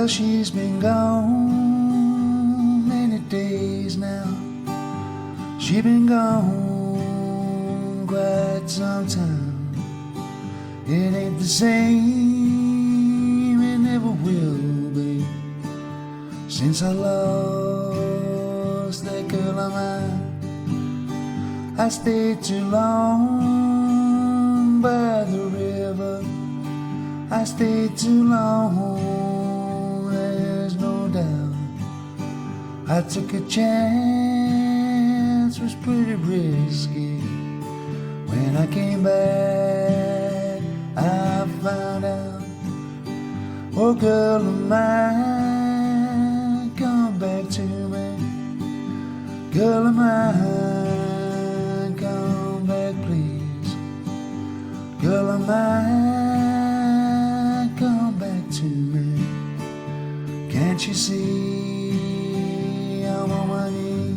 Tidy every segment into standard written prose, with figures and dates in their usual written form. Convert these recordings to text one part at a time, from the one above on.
Well, she's been gone many days now. She's been gone quite some time. It ain't the same, it never will be, since I lost that girl of mine. I stayed too long by the river. I stayed too long, there's no doubt. I took a chance, was pretty risky. When I came back, I found out, oh girl of mine, come back to me. Girl of mine, come back please. Girl of mine, come back to me. Can't you see I'm on my knees?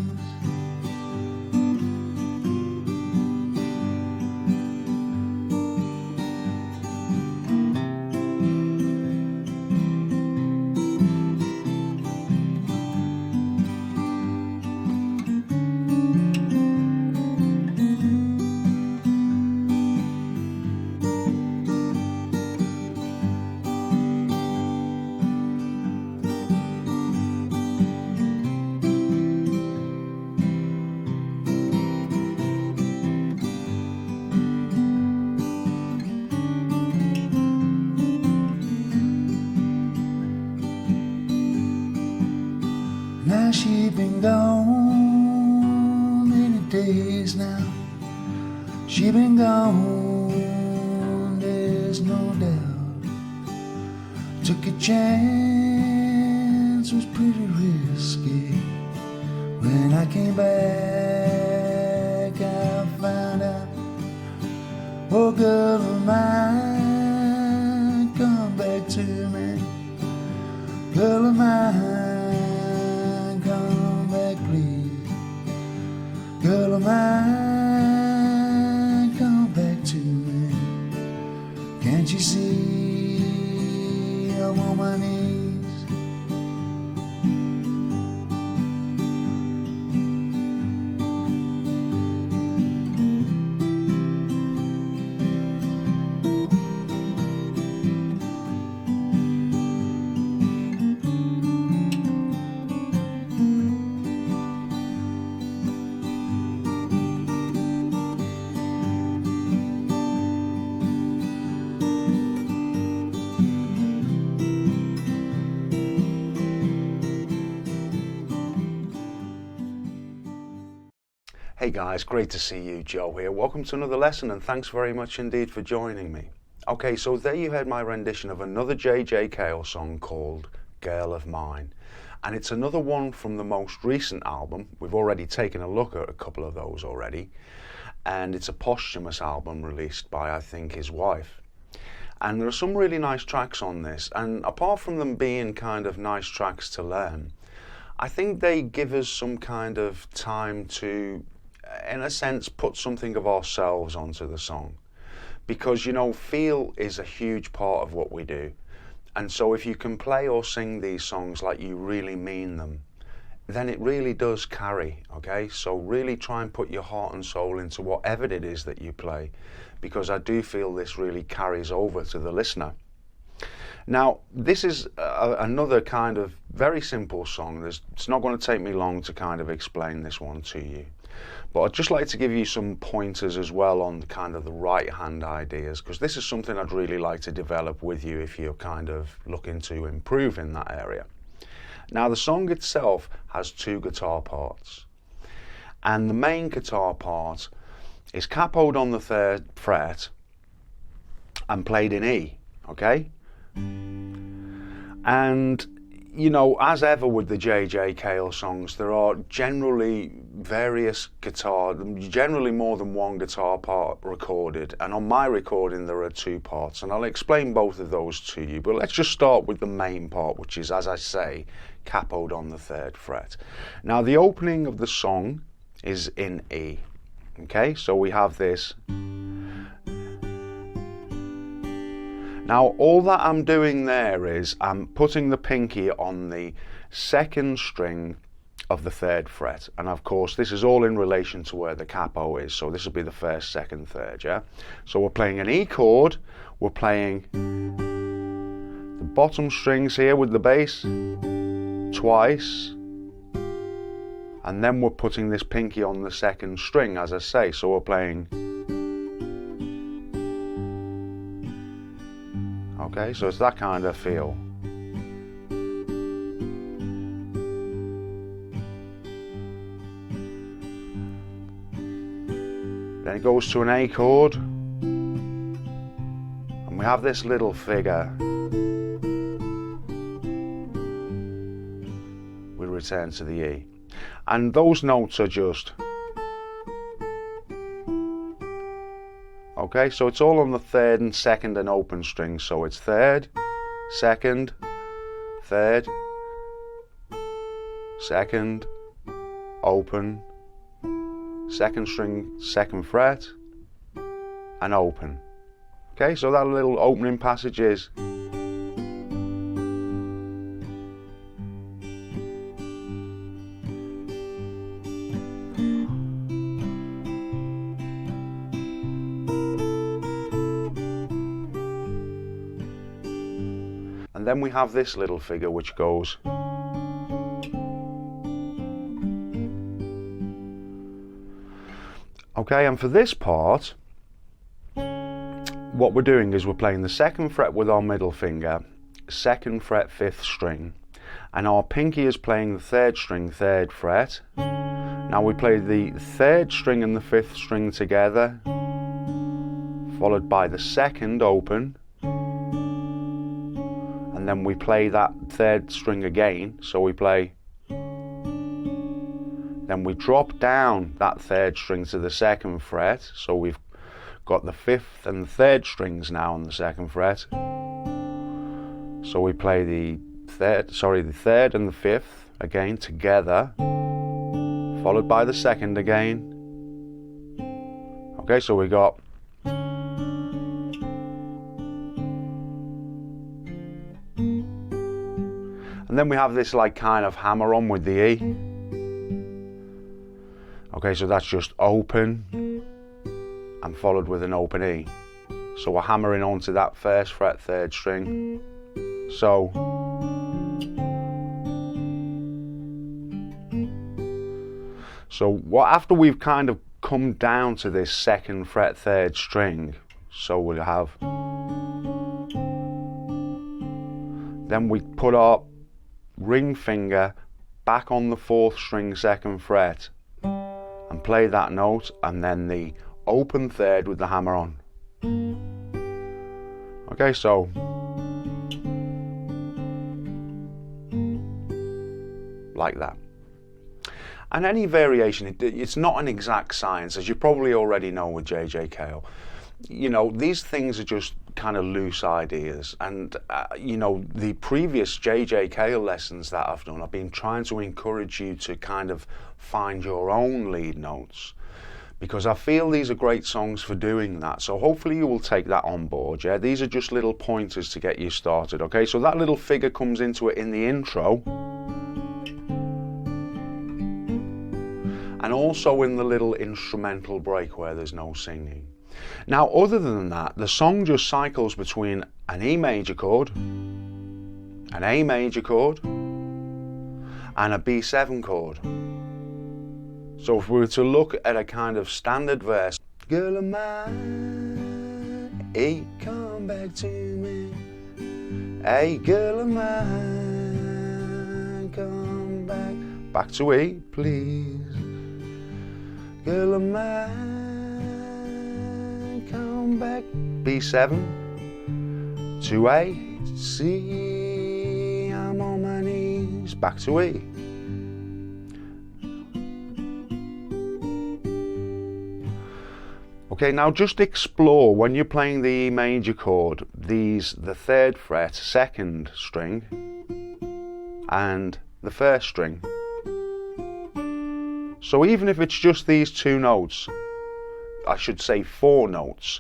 Now she's been gone many days now. She been gone, there's no doubt. Took a chance, was pretty risky. When I came back, I found out, oh girl of mine, come back to me. Girl of mine, come back please. Girl of mine, come back to me. Can't you see I'm on my knees? Hey guys, great to see you, Joe here. Welcome to another lesson and thanks very much indeed for joining me. Okay, so there you heard my rendition of another J.J. Cale song called Girl of Mine. And it's another one from the most recent album. We've already taken a look at a couple of those already. And it's a posthumous album released by, I think, his wife. And there are some really nice tracks on this. And apart from them being kind of nice tracks to learn, I think they give us some kind of time to, in a sense, put something of ourselves onto the song. Because, you know, feel is a huge part of what we do. And so if you can play or sing these songs like you really mean them, then it really does carry, okay? So really try and put your heart and soul into whatever it is that you play, because I do feel this really carries over to the listener. Now, this is another kind of very simple song. It's not going to take me long to kind of explain this one to you. But I'd just like to give you some pointers as well on kind of the right hand ideas, because this is something I'd really like to develop with you if you're kind of looking to improve in that area. Now, the song itself has two guitar parts, and the main guitar part is capoed on the 3rd fret and played in E, okay? And you know, as ever with the J.J. Cale songs, there are generally generally more than one guitar part recorded, and on my recording there are two parts, and I'll explain both of those to you. But let's just start with the main part, which is, as I say, capoed on the 3rd fret. Now, the opening of the song is in E, okay? So we have this. Now all that I'm doing there is I'm putting the pinky on the second string of the third fret, and of course this is all in relation to where the capo is, so this will be the first, second, third, yeah? So we're playing an E chord, we're playing the bottom strings here with the bass twice, and then we're putting this pinky on the second string, as I say, so we're playing. Okay, so it's that kind of feel. Then it goes to an A chord, and we have this little figure. We return to the E, and those notes are just. Okay, so it's all on the third and second and open strings, so it's third, second, third, second, open, second string, second fret, and open. Okay, so that little opening passage is. And then we have this little figure which goes. Okay, and for this part, what we're doing is we're playing the second fret with our middle finger, second fret, fifth string, and our pinky is playing the third string, third fret. Now we play the third string and the fifth string together, followed by the second open, and then we play that third string again, so we play. Then we drop down that third string to the second fret, so we've got the fifth and the third strings now on the second fret. So we play the third and the fifth again together, followed by the second again. Okay, so we got. And then we have this like kind of hammer on with the E. Okay, so that's just open and followed with an open E. So we're hammering onto that first fret, third string. So what after we've kind of come down to this second fret, third string, so we'll have. Then we put our ring finger back on the fourth string, second fret, and play that note, and then the open third with the hammer on. Okay, so like that. And any variation, it's not an exact science, as you probably already know with JJ Cale. You know, these things are just kind of loose ideas, and you know, the previous JJ Cale lessons that I've done, I've been trying to encourage you to kind of find your own lead notes, because I feel these are great songs for doing that. So hopefully you will take that on board. Yeah, these are just little pointers to get you started. Okay, so that little figure comes into it in the intro, and also in the little instrumental break where there's no singing. Now, other than that, the song just cycles between an E major chord, an A major chord, and a B7 chord. So if we were to look at a kind of standard verse, girl of mine, hey, come back to me. Hey, girl of mine, come back to E, please. Girl of mine, come back. B7 to A, C, I'm on my knees, back to E. Okay, now just explore when you're playing the E major chord, the third fret, second string, and the first string. So even if it's just these two notes, I should say 4 notes.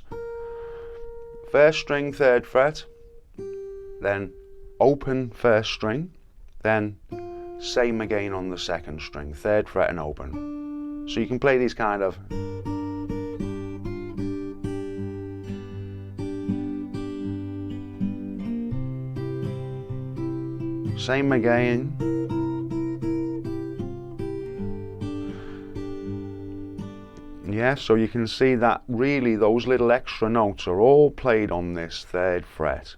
First string, third fret, then open first string, then same again on the second string, 3rd fret and open. So you can play these kind of. Same again. Yeah, so you can see that really those little extra notes are all played on this 3rd fret,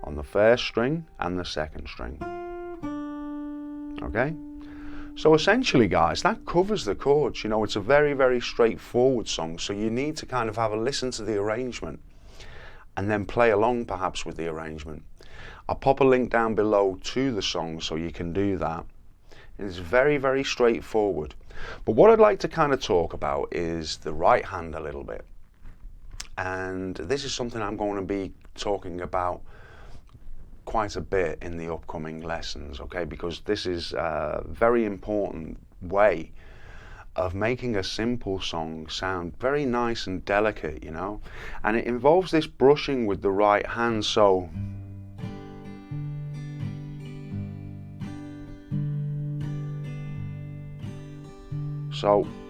on the 1st string and the 2nd string. Okay, so essentially guys, that covers the chords. You know, it's a very, very straightforward song, so you need to kind of have a listen to the arrangement and then play along perhaps with the arrangement. I'll pop a link down below to the song so you can do that. It's very, very straightforward. But what I'd like to kind of talk about is the right hand a little bit. And this is something I'm going to be talking about quite a bit in the upcoming lessons, okay? Because this is a very important way of making a simple song sound very nice and delicate, you know? And it involves this brushing with the right hand, so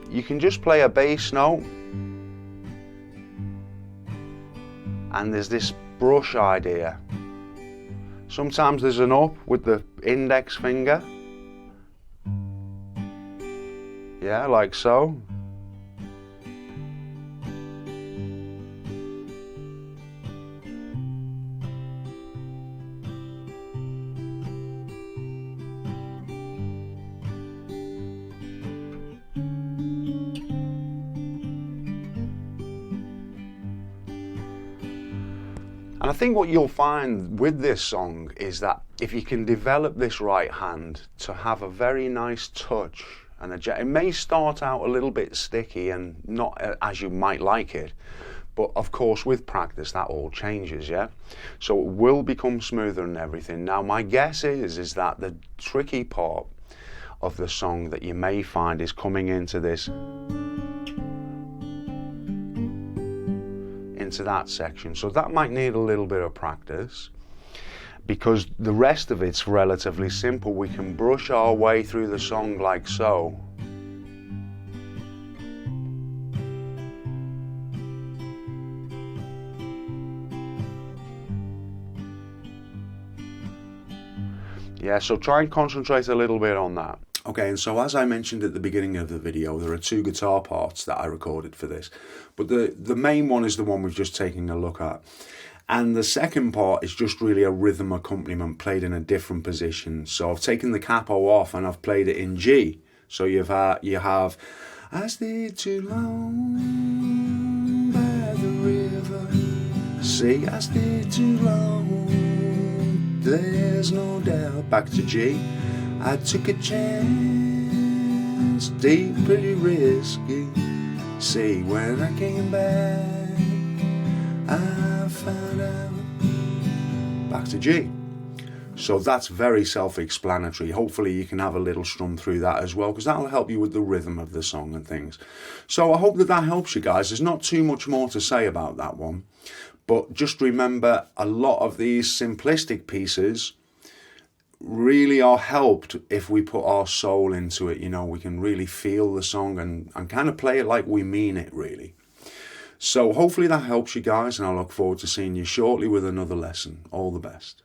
you can just play a bass note, and there's this brush idea. Sometimes there's an up with the index finger, yeah, like so. And I think what you'll find with this song is that if you can develop this right hand to have a very nice touch, and it may start out a little bit sticky and not as you might like it, but of course with practice that all changes, yeah? So it will become smoother and everything. Now my guess is that the tricky part of the song that you may find is coming into this, into that section. So that might need a little bit of practice, because the rest of it's relatively simple. We can brush our way through the song like so. Yeah, so try and concentrate a little bit on that. Okay, and so as I mentioned at the beginning of the video, there are 2 guitar parts that I recorded for this. But the main one is the one we've just taken a look at. And the second part is just really a rhythm accompaniment played in a different position. So I've taken the capo off and I've played it in G. So you have I stayed too long by the river. See, I stayed too long, there's no doubt. Back to G. I took a chance, deep, pretty risky. See, when I came back, I found out. Back to G. So that's very self-explanatory. Hopefully you can have a little strum through that as well, because that'll help you with the rhythm of the song and things. So I hope that helps you guys. There's not too much more to say about that one. But just remember, a lot of these simplistic pieces really are helped if we put our soul into it. You know, we can really feel the song and kind of play it like we mean it, really. So hopefully that helps you guys, and I look forward to seeing you shortly with another lesson. All the best.